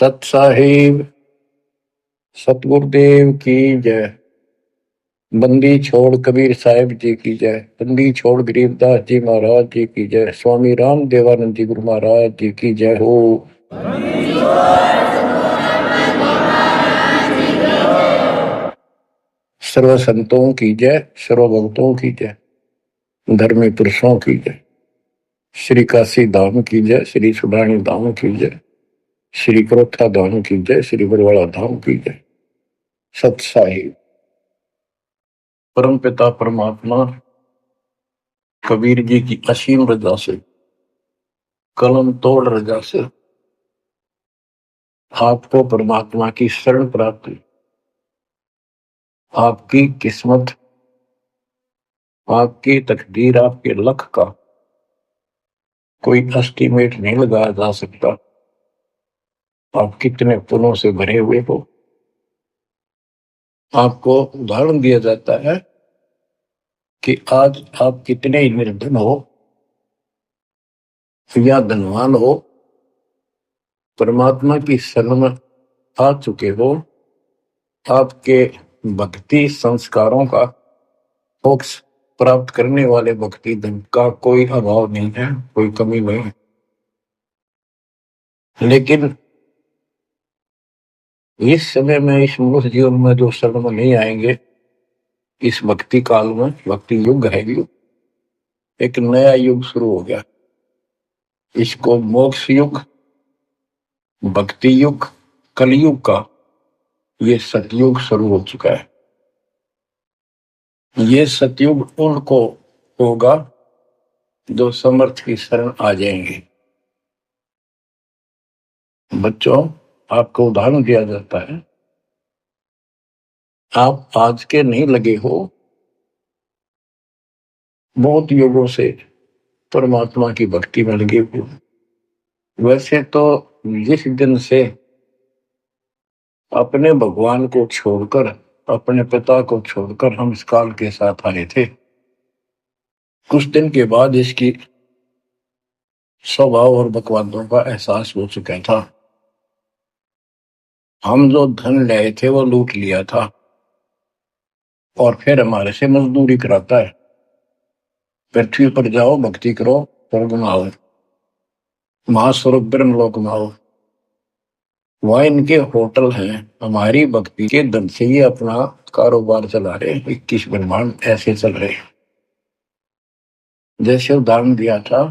सत साहिब सतगुरुदेव की जय। बंदी छोड़ कबीर साहिब जी की जय। बंदी छोड़ गरीबदास जी महाराज जी की जय। स्वामी राम देवानंद जी गुरु महाराज जी की जय हो। सर्व संतों की जय, सर्व भक्तों की जय, धर्मी पुरुषों की जय। श्री काशी धाम की जय, श्री सुडानी धाम की जय, श्री क्रोथा धाम की जय, श्री बरवाड़ा धाम की जय। सत साहिब परम पिता परमात्मा कबीर जी की असीम रजा से, कलम तोड़ रजा से आपको परमात्मा की शरण प्राप्ति, आपकी किस्मत, आपकी तकदीर, आपके लक का कोई एस्टीमेट नहीं लगाया जा सकता। आप कितने पुण्यों से भरे हुए हो। आपको उदाहरण दिया जाता है कि आज आप कितने ही निर्धन हो या धनवान हो, परमात्मा की शरण में आ चुके हो। आपके भक्ति संस्कारों का, मोक्ष प्राप्त करने वाले भक्ति धन का कोई अभाव नहीं है, कोई कमी नहीं है। लेकिन इस समय में, इस मनुष्य जीवन में जो शरण में नहीं आएंगे, इस भक्ति काल में, भक्ति युग है, युग एक नया युग शुरू हो गया। इसको मोक्ष युग, भक्ति युग, कलयुग का ये सतयुग शुरू हो चुका है। ये सतयुग उनको होगा जो समर्थ की शरण आ जाएंगे। बच्चों, आपको उदाहरण दिया जाता है, आप आज के नहीं लगे हो, बहुत युगों से परमात्मा की भक्ति में लगे हुए। वैसे तो जिस दिन से अपने भगवान को छोड़कर, अपने पिता को छोड़कर हम इस काल के साथ आए थे, कुछ दिन के बाद इसकी स्वभाव और बकवादों का एहसास हो चुका था। हम जो धन लाए थे वो लूट लिया था और फिर हमारे से मजदूरी कराता है। पृथ्वी पर जाओ, भक्ति करो, स्वर्ग में आओ, महास्वर्ग ब्रह्मलोक में आओ। वह इनके होटल हैं। हमारी भक्ति के धन से ही अपना कारोबार चला रहे हैं। 21 ब्रह्मांड ऐसे चल रहे हैं। जैसे उदाहरण दिया था,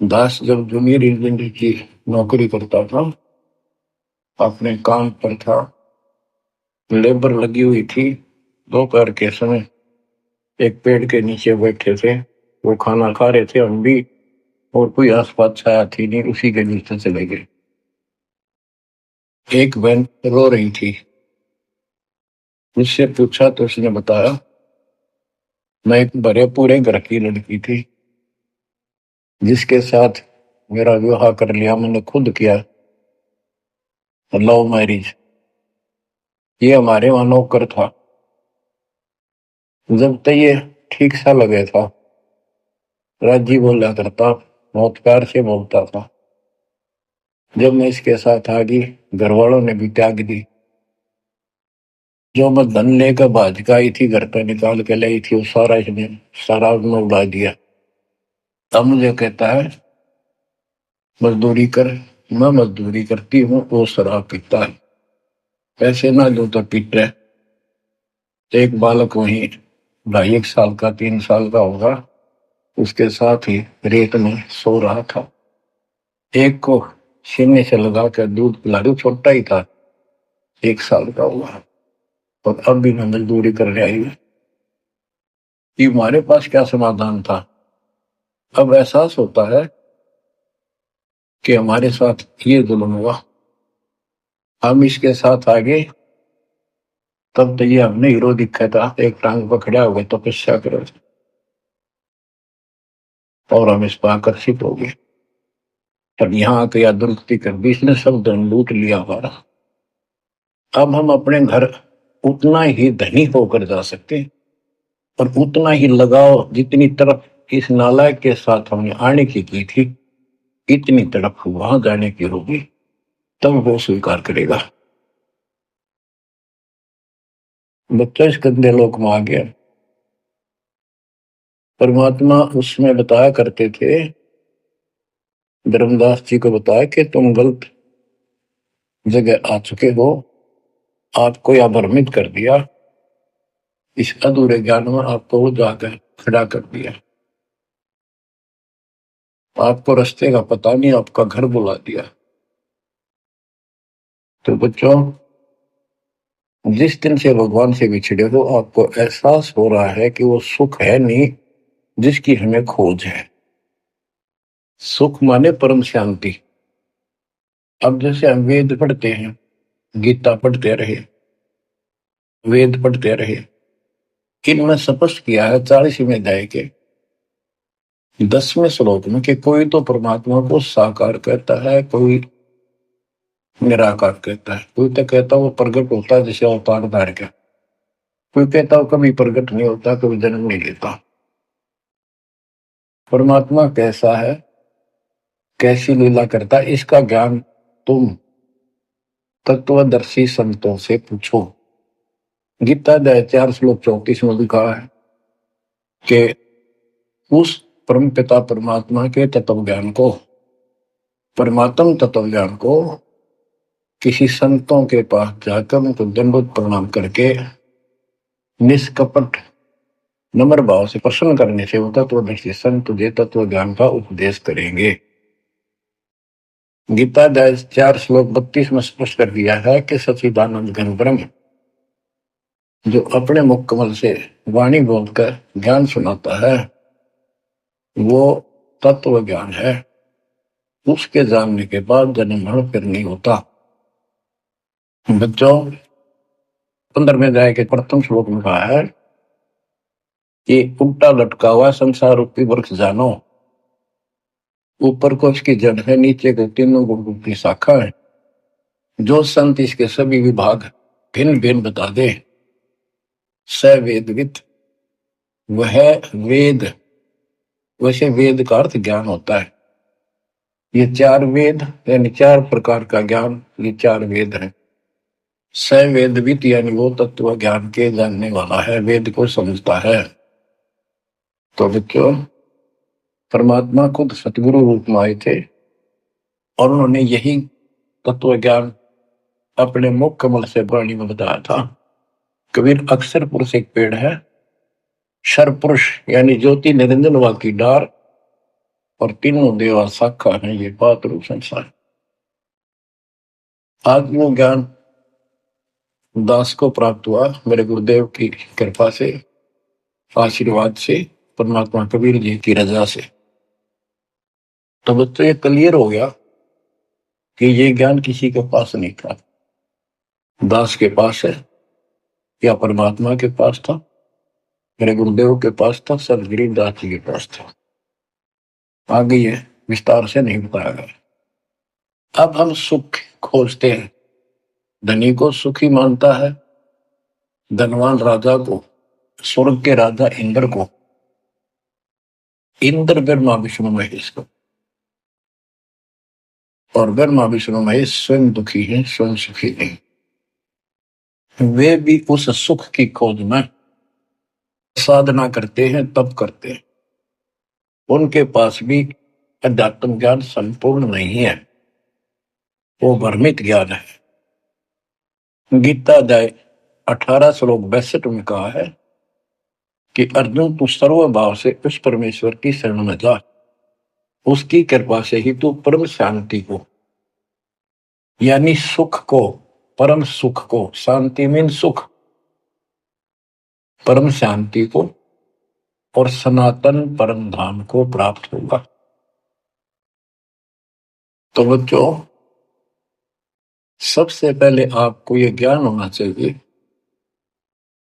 दास जब जूनियर इंजीनियर की नौकरी करता था, अपने काम पर था, लेबर लगी हुई थी, दोपहर के समय एक पेड़ के नीचे बैठे थे, वो खाना खा रहे थे, हम भी, और कोई आसपास छाया थी नहीं, उसी के नीचे चले गए। एक बहन रो रही थी, मुझसे पूछा तो उसने बताया, मैं एक बड़े पूरे घर की लड़की थी जिसके साथ मेरा विवाह कर लिया, मैंने खुद किया, लव मैरिज। ये हमारे वहां नौकर था। जब तक ये ठीक सा लगे था, राजी बोला करता, बहुत प्यार से बोलता था। जब मैं इसके साथ आ गई, घर वालों ने भी त्याग दी। जो मैं धन लेकर भाज का आई थी, घर पे निकाल के लाई थी, वो सारा इसने शराब में उड़ा दिया। तब मुझे कहता है, मजदूरी कर। मैं मजदूरी करती हूँ, वो शराब पीता है, पैसे ना दो तो पीट रहे। एक बालक वहीं 2.5 साल का, 3 साल का होगा, उसके साथ ही रेत में सो रहा था। एक को सीने से लगा कर दूध पिला दो, छोटा ही था, 1 साल का हुआ, और अब भी मैं मजदूरी करने आई हूँ। कि हमारे पास क्या समाधान था। अब एहसास होता है कि हमारे साथ ये जुल्म हुआ, हम इसके साथ आगे, तब तो ये हमने हीरो दिखा था, एक टांग पकड़ा हुआ तपस्या करो, और हम इस पर आकर्षित हो गए। अब यहाँ के दुरुक्ति कर दी, इसने सब धन लूट लिया हमारा। अब हम अपने घर उतना ही धनी होकर जा सकते हैं, और उतना ही लगाव जितनी तरफ इस नालायक के साथ हमने आने की थी, इतनी तरफ वहां जाने की होगी। तब वो स्वीकार करेगा। बच्चा इस गंदे लोक में आ गया। परमात्मा उसमें बताया करते थे, धर्मदास जी को बताया कि तुम गलत जगह आ चुके हो, आपको यह भ्रमित कर दिया, इस अधूरे ज्ञान में आपको वो जाकर खड़ा कर दिया, आपको रास्ते का पता नहीं, आपका घर बुला दिया। तो बच्चों, जिस दिन से भगवान से बिछड़े हो, आपको एहसास हो रहा है कि वो सुख है नहीं जिसकी हमें खोज है। सुख माने परम शांति। अब जैसे हम वेद पढ़ते हैं, गीता पढ़ते रहे, वेद पढ़ते रहे, इनमें स्पष्ट किया है 40वें अध्याय के 10वें श्लोक में कि कोई तो परमात्मा को साकार कहता है, कोई निराकार कहता है, कोई तो कहता वो प्रकट होता है जैसे अवतार धार का, कोई कहता वो कभी प्रकट नहीं होता, कभी जन्म नहीं लेता। परमात्मा कैसा है, कैसी लीला करता है, इसका ज्ञान तुम तत्वदर्शी संतों से पूछो। गीता अध्याय 4 श्लोक 34 में लिखा है कि उस परम पिता परमात्मा के तत्व ज्ञान को, परमात्म तत्व ज्ञान को किसी संतों के पास जाकर उनको दंडवत प्रणाम करके निष्कपट नम्र भाव से प्रसन्न करने से वो तत्वदर्शी संत तुझे तत्व ज्ञान का उपदेश करेंगे। गीता अध्याय 4 श्लोक 32 में स्पष्ट कर दिया है कि सच्चिदानंद घन ब्रह्म जो अपने मुख कमल से वाणी बोलकर ज्ञान सुनाता है, वो तत्व ज्ञान है। उसके जानने के बाद जन्म मरण फिर नहीं होता। बच्चों, 15वें अध्याय के प्रथम श्लोक में कहा है कि उल्टा लटका हुआ संसार रूपी वृक्ष जानो, ऊपर को इसकी जड़ है, नीचे को तीनों गुण की शाखा है। जो संत इसके सभी विभाग भिन्न भिन्न बता दे, स वेदविद, वह वेद। वैसे वेद का अर्थ ज्ञान होता है। ये 4 वेद यानी 4 प्रकार का ज्ञान, ये 4 वेद है। स वेदविद यानी वो तत्व ज्ञान के जानने वाला है, वेद को समझता है। तो बच्चों, परमात्मा खुद सतगुरु रूप में आए थे और उन्होंने यही तत्व ज्ञान अपने मुख कमल से वाणी में बताया था। कबीर अक्षर पुरुष एक पेड़ है, शर पुरुष यानी ज्योति निरंजन वा की डार, और तीनों देवा शाखा है, ये बात रूप संसार। आज वो ज्ञान दास को प्राप्त हुआ मेरे गुरुदेव की कृपा से, आशीर्वाद से, परमात्मा कबीर जी की रजा से। तो बच्चों, ये क्लियर हो गया कि ये ज्ञान किसी के पास नहीं था, दास के पास है या परमात्मा के पास था, मेरे गुरुदेव के पास था, सदगिरी दास जी के पास था। आगे ये विस्तार से नहीं बताया गया। अब हम सुख खोजते हैं। धनी को सुखी मानता है, धनवान राजा को, स्वर्ग के राजा इंद्र को, इंद्र ब्रह्मा विष्णु महेश को, और ब्रह्मा विष्णु महेश स्वयं दुखी हैं, स्वयं सुखी नहीं। वे भी उस सुख की खोज में साधना करते हैं, तप करते हैं। उनके पास भी अध्यात्म ज्ञान संपूर्ण नहीं है, वो भ्रमित ज्ञान है। गीता अध्याय 18 श्लोक 62 में कहा है कि अर्जुन, तू सर्व भाव से उस परमेश्वर की शरण में जा, उसकी कृपा से ही तू परम शांति को यानी सुख को, परम सुख को, शांति मीन सुख, परम शांति को और सनातन परम धाम को प्राप्त होगा। तो बच्चों, सबसे पहले आपको यह ज्ञान होना चाहिए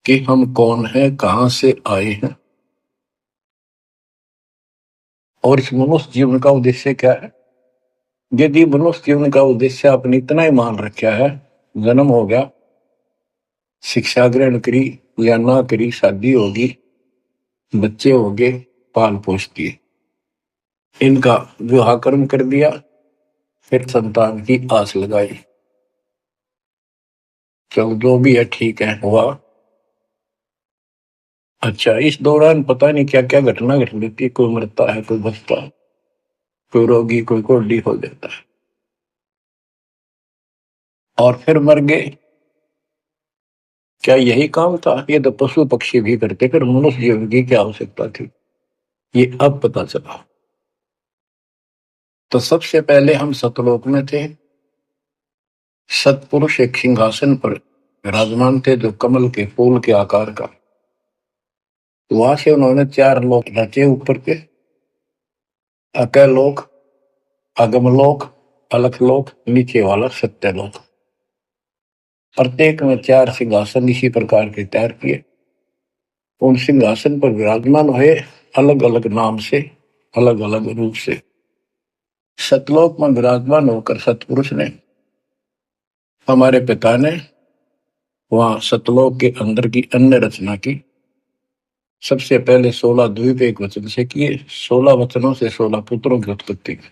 कि हम कौन हैं, कहां से आए हैं, और इस मनुष्य जीवन का उद्देश्य क्या है। यदि मनुष्य जीवन का उद्देश्य आपने इतना ही मान रखा है, जन्म हो गया, शिक्षा ग्रहण करी या ना करी, शादी होगी, बच्चे हो गए, पाल पोष किए, इनका विवाह कर्म कर दिया, फिर संतान की आस लगाई, चलो जो भी है ठीक है, हुआ। अच्छा, इस दौरान पता नहीं क्या क्या घटना घट जाती है, कोई मरता है, कोई बचता है, कोई रोगी, कोई कोढ़ी हो जाता है, और फिर मर गए। क्या यही काम था? ये तो पशु पक्षी भी करते, फिर मनुष्य जीवन की क्या आवश्यकता थी, ये अब पता चला। तो सबसे पहले हम सतलोक में थे। सतपुरुष एक सिंहासन पर विराजमान थे, जो कमल के फूल के आकार का। वहां से उन्होंने 4 लोक रचे ऊपर के, अकलोक, अगमलोक, अलखलोक, नीचे वाला सत्यलोक। प्रत्येक में 4 सिंहासन इसी प्रकार के तैयार किए। उन सिंहासन पर विराजमान हुए, अलग अलग नाम से, अलग अलग रूप से। सतलोक में विराजमान होकर सतपुरुष ने, हमारे पिता ने, वहां सतलोक के अंदर की अन्य रचना की। सबसे पहले 16 द्वीप एक वचन से किए, 16 वचनों से 16 पुत्रों की उत्पत्ति की।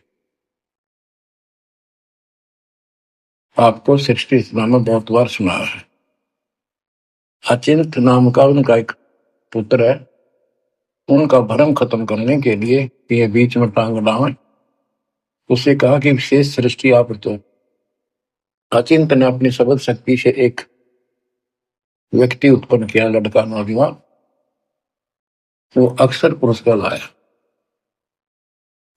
आपको सृष्टि रचना में बहुत बार सुना है। अचिंत नाम का उनका एक पुत्र है। उनका भ्रम खत्म करने के लिए ये बीच में टांग डावे, उसे कहा कि विशेष सृष्टि आप तो। अचिंत ने अपनी शब्द शक्ति से एक व्यक्ति उत्पन्न किया, लड़का नौजवान, वो अक्षर पुरुष का लाया।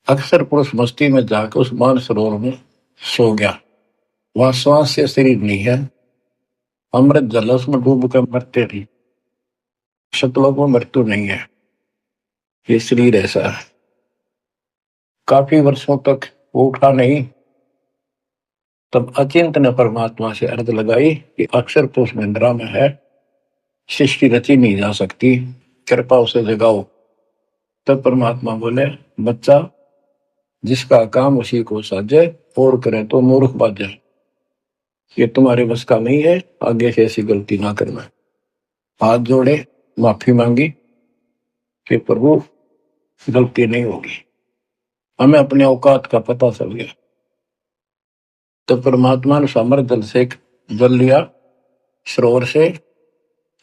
अक्षर पुरुष मस्ती में जाकर उस मानसरोवर में सो गया। वहां श्वास से शरीर नहीं है, अमृत जल उसमें डूब कर मरते थी। शतलोक में मृत्यु नहीं है, ये शरीर ऐसा है। काफी वर्षों तक वो उठा नहीं। तब अचिंत ने परमात्मा से अर्ज लगाई कि अक्षर पुरुष निंद्रा में है, सृष्टि रची नहीं जा सकती, कृपा उसे जगाओ। तब परमात्मा बोले, बच्चा, जिसका काम उसी को साजे, और करे तो मूर्ख बाजे। ये तुम्हारे बस का नहीं है, आगे से ऐसी गलती ना करना। हाथ जोड़े, माफी मांगी कि प्रभु गलती नहीं होगी, हमें अपने औकात का पता चल गया। तो परमात्मा ने समर जल से जल लिया, सरोवर से,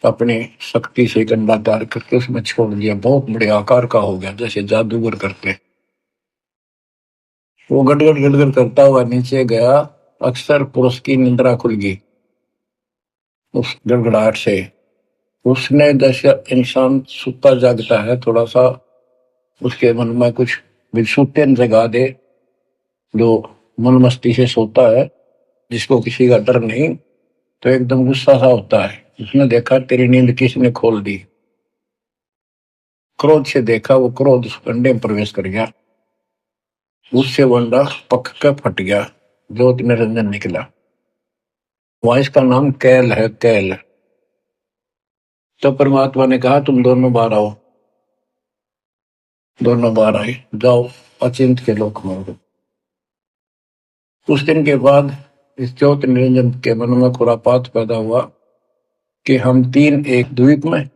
अपनी शक्ति से गंडा तैयार करके उसमें छोड़ दिया। बहुत बड़े आकार का हो गया, जैसे जादूगर करते। वो गड़गड़ गड़गड़ करता हुआ नीचे गया। अक्सर पुरुष की निंद्रा खुल गई उस गड़गड़ाहट से। उसने, जैसे इंसान सुता जागता है, थोड़ा सा उसके मन में कुछ विक्षुप्तन जगा दे, जो मन मस्ती से सोता है, जिसको किसी का डर नहीं, तो एकदम गुस्सा सा होता है। उसने देखा तेरी नींद किसने खोल दी। क्रोध से देखा, वो क्रोध उस अंडे में प्रवेश कर गया। उससे वो अंडा पक कर फट गया, ज्योति निरंजन निकला। वहां इसका नाम कैल है, कैल। तो परमात्मा ने कहा, तुम दोनों बाहर आओ। दोनों बाहर आए, जाओ अचिंत के लोक में। कुछ दिन के बाद इस ज्योति निरंजन के मन में खुरापात पैदा हुआ कि हम 3 एक द्वीप में,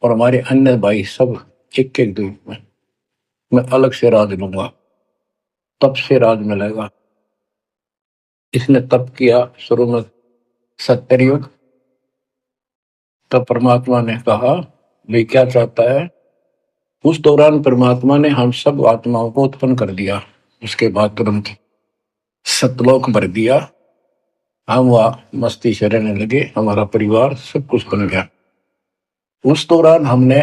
और हमारे अन्य भाई सब एक एक द्वीप में। मैं अलग से राज लूंगा, तप से राज मिलेगा। इसने तप किया शुरू में, सत्ययुग। तब परमात्मा ने कहा, भाई क्या चाहता है? उस दौरान परमात्मा ने हम सब आत्माओं को उत्पन्न कर दिया। उसके बाद तुरंत सतलोक भर दिया। हम वहां मस्ती से रहने लगे, हमारा परिवार सब कुछ बन गया। उस दौरान हमने,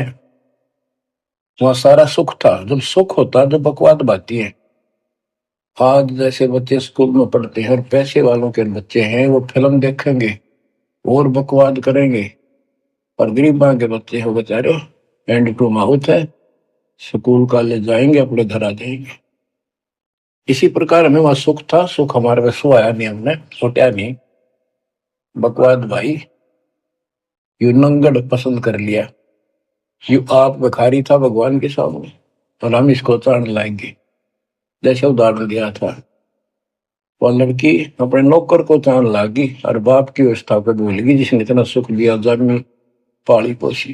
वहां सारा सुख था। जब सुख होता है, जब बकवाद बाती है। आज जैसे बच्चे स्कूल में पढ़ते हैं और पैसे वालों के बच्चे हैं, वो फिल्म देखेंगे और बकवाद करेंगे, और गरीबा के बच्चे हैं, बेचारे एंड टू माउथ है, स्कूल कॉलेज जाएंगे, अपने घर आ जाएंगे। इसी प्रकार हमें वहां सुख था। सुख हमारे में सो आया नहीं, हमने सोटा नहीं। बकवाद भाई, यू नंगड़ पसंद कर लिया। यू आप भिखारी था भगवान के सामने, और हम इसको चाण लाएंगे। जैसे उदाहरण दिया था, वो लड़की अपने नौकर को चाण लागी और बाप की व्यवस्था को भूल गई, जिसने इतना सुख दिया, जन्म पाली पोसी।